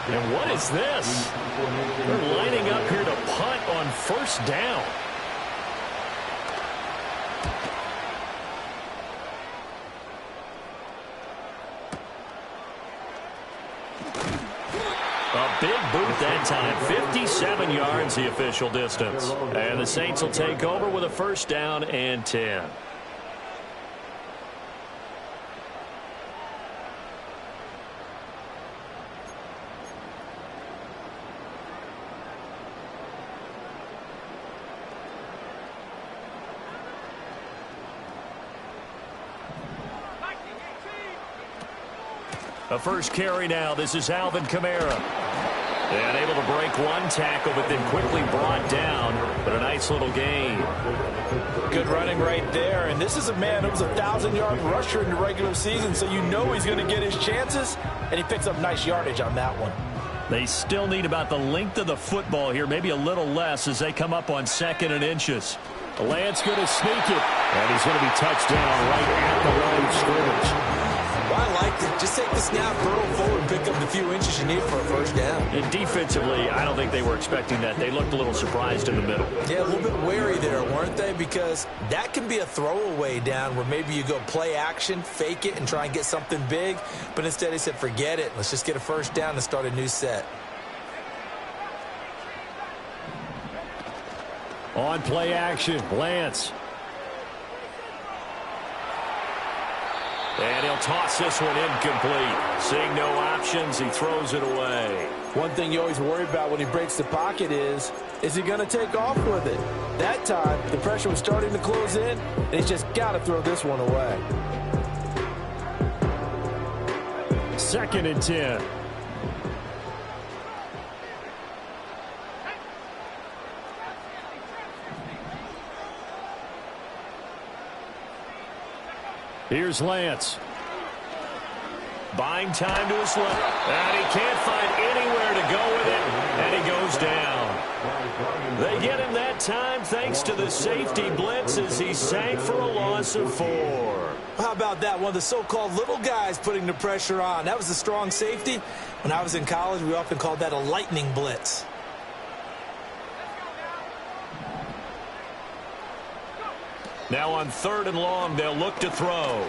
And what is this? They're lining up here to punt on first down. A big boot that time. 57 yards the official distance. And the Saints will take over with a first down and 10. A first carry now. This is Alvin Kamara. And able to break one tackle, but then quickly brought down. But a nice little gain. Good running right there. And this is a man who was a 1,000-yard rusher in the regular season, so you know he's going to get his chances. And he picks up nice yardage on that one. They still need about the length of the football here, maybe a little less as they come up on 2nd and inches. Lance going to sneak it. And he's going to be touched down right at the line of scrimmage. Well, I liked it. Just take the snap, hurtle forward, and pick up the few inches you need for a first down. And defensively, I don't think they were expecting that. They looked a little surprised in the middle. Yeah, a little bit wary there, weren't they? Because that can be a throwaway down where maybe you go play action, fake it, and try and get something big. But instead they said, forget it. Let's just get a first down and start a new set. On play action, Lance. And he'll toss this one incomplete. Seeing no options, he throws it away. One thing you always worry about when he breaks the pocket is he going to take off with it? That time, the pressure was starting to close in, and he's just got to throw this one away. 2nd and 10. Here's Lance. Buying time to his left. And he can't find anywhere to go with it. And he goes down. They get him that time thanks to the safety blitz as he sank for a loss of 4. How about that? One of the so-called little guys putting the pressure on. That was a strong safety. When I was in college, we often called that a lightning blitz. Now on 3rd and long, they'll look to throw.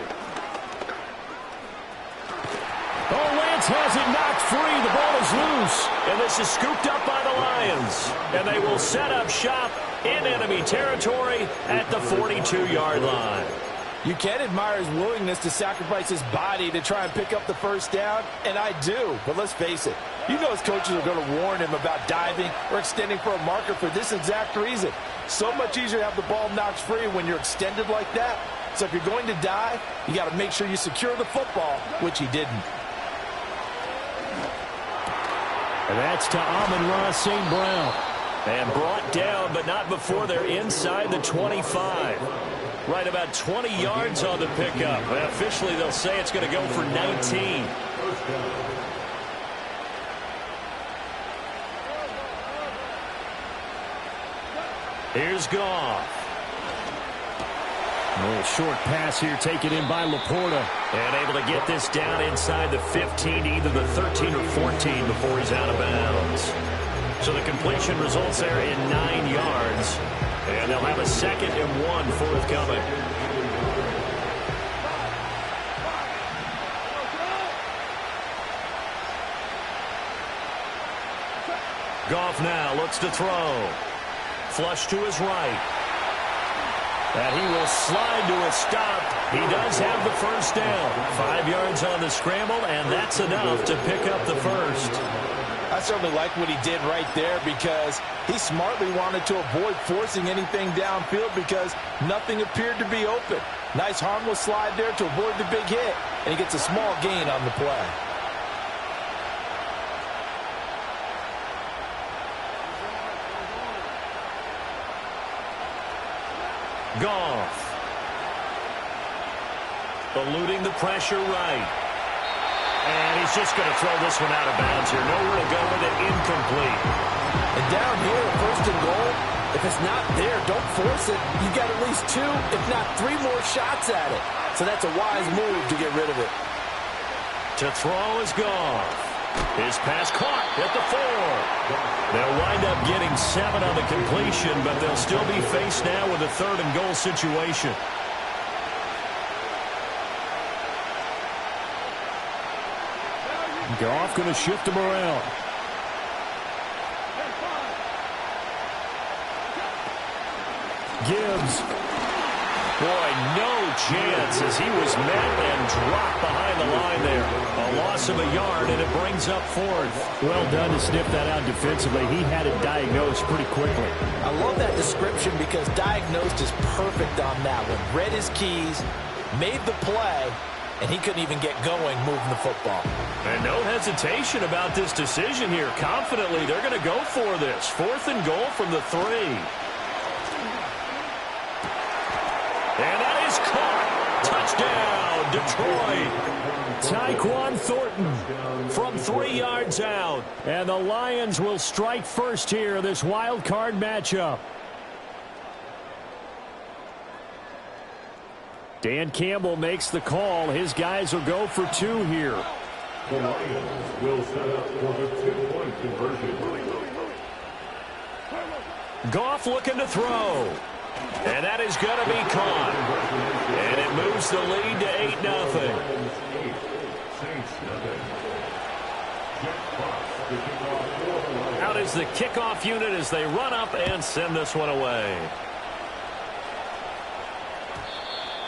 Oh, Lance has it knocked free. The ball is loose. And this is scooped up by the Lions. And they will set up shop in enemy territory at the 42-yard line. You can admire his willingness to sacrifice his body to try and pick up the first down, and I do. But let's face it, you know his coaches are going to warn him about diving or extending for a marker for this exact reason. So much easier to have the ball knocked free when you're extended like that. So if you're going to dive, you got to make sure you secure the football, which he didn't. And that's to Amon-Ra St. Brown. And brought down, but not before they're inside the 25. Right about 20 yards on the pickup. And officially, they'll say it's going to go for 19. Here's Goff. A little short pass here taken in by Laporta. And able to get this down inside the 15, either the 13 or 14 before he's out of bounds. So the completion results there in 9 yards. And they'll have a 2nd and 1 forthcoming. Goff now looks to throw. Flush to his right. And he will slide to a stop. He does have the first down. 5 yards on the scramble, and that's enough to pick up the first. I certainly like what he did right there because he smartly wanted to avoid forcing anything downfield because nothing appeared to be open. Nice harmless slide there to avoid the big hit, and he gets a small gain on the play. Goff. Eluding the pressure right. And he's just going to throw this one out of bounds here. Nowhere to go with it. Incomplete. And down here, 1st and goal, if it's not there, don't force it. You've got at least 2, if not 3 more shots at it. So that's a wise move to get rid of it. To throw is Goff. His pass caught at the 4. They'll wind up getting 7 on the completion, but they'll still be faced now with a 3rd and goal situation. Goff going to shift him around. Gibbs. Boy, no chance as he was met and dropped behind the line there. A loss of a yard, and it brings up 4th. Well done to sniff that out defensively. He had it diagnosed pretty quickly. I love that description because diagnosed is perfect on that one. Read his keys, made the play, and he couldn't even get going moving the football. And no hesitation about this decision here. Confidently, they're going to go for this. 4th and goal from the 3. And that is caught. Touchdown, Detroit. Tyquan Thornton from 3 yards out. And the Lions will strike first here, this wild card matchup. Dan Campbell makes the call. His guys will go for 2 here. The Lions will set up for the 2-point conversion. Goff looking to throw. And that is going to be caught. And it moves the lead to 8-0. Out is the kickoff unit as they run up and send this one away.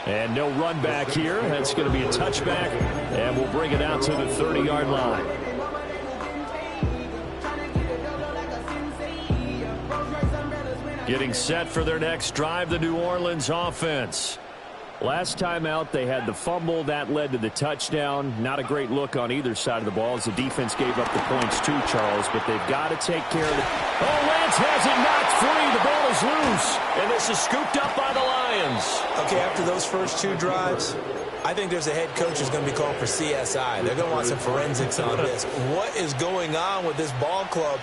And no run back here. That's going to be a touchback. And we'll bring it out to the 30-yard line. Getting set for their next drive, the New Orleans offense. Last time out, they had the fumble. That led to the touchdown. Not a great look on either side of the ball as the defense gave up the points too, Charles. But they've got to take care of it. Oh, Lance has it knocked free. The ball is loose. And this is scooped up by the Lions. Okay, after those first 2 drives, I think there's a head coach who's going to be called for CSI. They're going to want some forensics on this. What is going on with this ball club?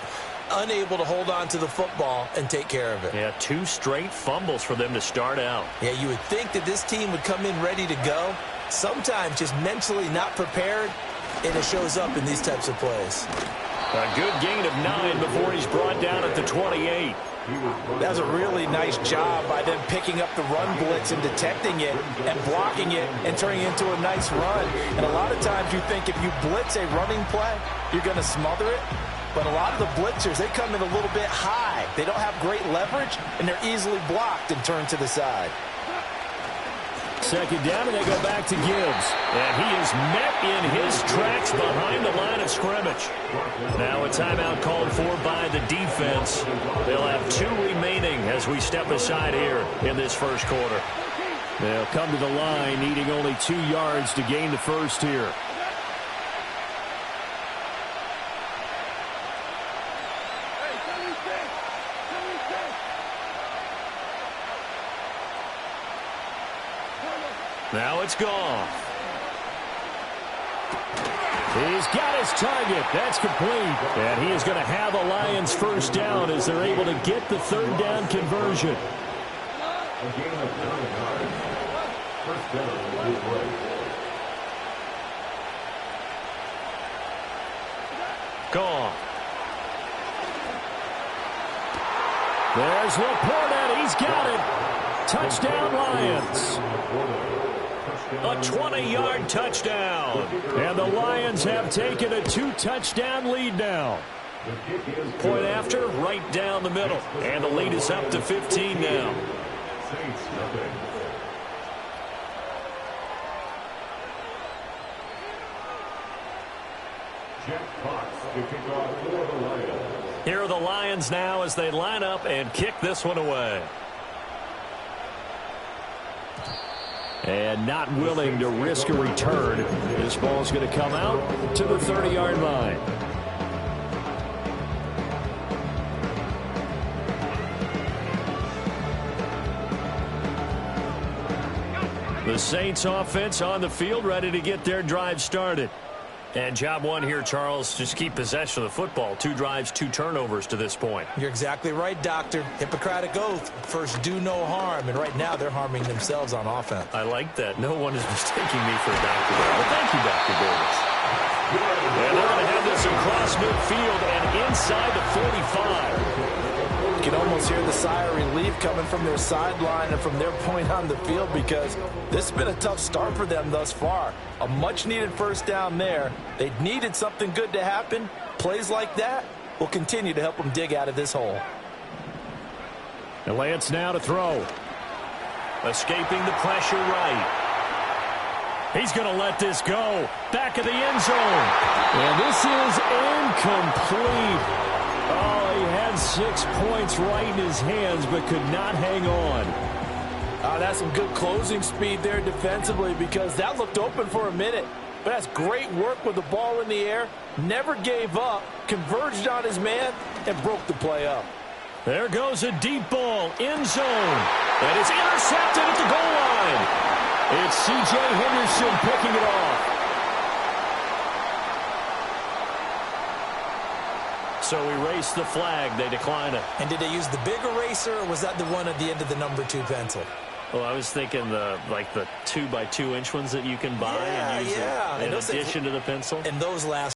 Unable to hold on to the football and take care of it. Yeah, 2 straight fumbles for them to start out. Yeah, you would think that this team would come in ready to go. Sometimes just mentally not prepared, and it shows up in these types of plays. A good gain of 9 before he's brought down at the 28. That was a really nice job by them picking up the run blitz and detecting it and blocking it and turning it into a nice run. And a lot of times you think if you blitz a running play, you're going to smother it. But a lot of the blitzers, they come in a little bit high. They don't have great leverage, and they're easily blocked and turned to the side. Second down, and they go back to Gibbs. And he is met in his tracks behind the line of scrimmage. Now a timeout called for by the defense. They'll have 2 remaining as we step aside here in this first quarter. They'll come to the line, needing only 2 yards to gain the first here. Now it's Goff. He's got his target. That's complete. And he is going to have a Lions first down as they're able to get the 3rd down conversion. Goff. There's Laporta. He's got it. Touchdown, Lions. A 20-yard touchdown. And the Lions have taken a 2-touchdown lead now. Point after, right down the middle. And the lead is up to 15 now. Here are the Lions now as they line up and kick this one away. And not willing to risk a return. This ball's going to come out to the 30-yard line. The Saints offense on the field ready to get their drive started. And job one here, Charles, just keep possession of the football. 2 drives, 2 turnovers to this point. You're exactly right, Doctor. Hippocratic oath. First, do no harm. And right now, they're harming themselves on offense. I like that. No one is mistaking me for a doctor there. Well, thank you, Dr. Davis. And they're going to have this across midfield and inside the 45. You can almost hear the sigh of relief coming from their sideline and from their point on the field because this has been a tough start for them thus far. A much-needed first down there. They needed something good to happen. Plays like that will continue to help them dig out of this hole. And Lance now to throw. Escaping the pressure right. He's going to let this go. Back of the end zone. And this is incomplete. Oh, he had 6 points right in his hands, but could not hang on. That's some good closing speed there defensively because that looked open for a minute. But that's great work with the ball in the air. Never gave up, converged on his man, and broke the play up. There goes a deep ball, end zone. And it's intercepted at the goal line. It's C.J. Henderson picking it off. So erase the flag. They decline it. And did they use the big eraser, or was that the one at the end of the number 2 pencil? Well, I was thinking the 2 by 2 inch ones that you can buy and use in addition to the pencil. And those last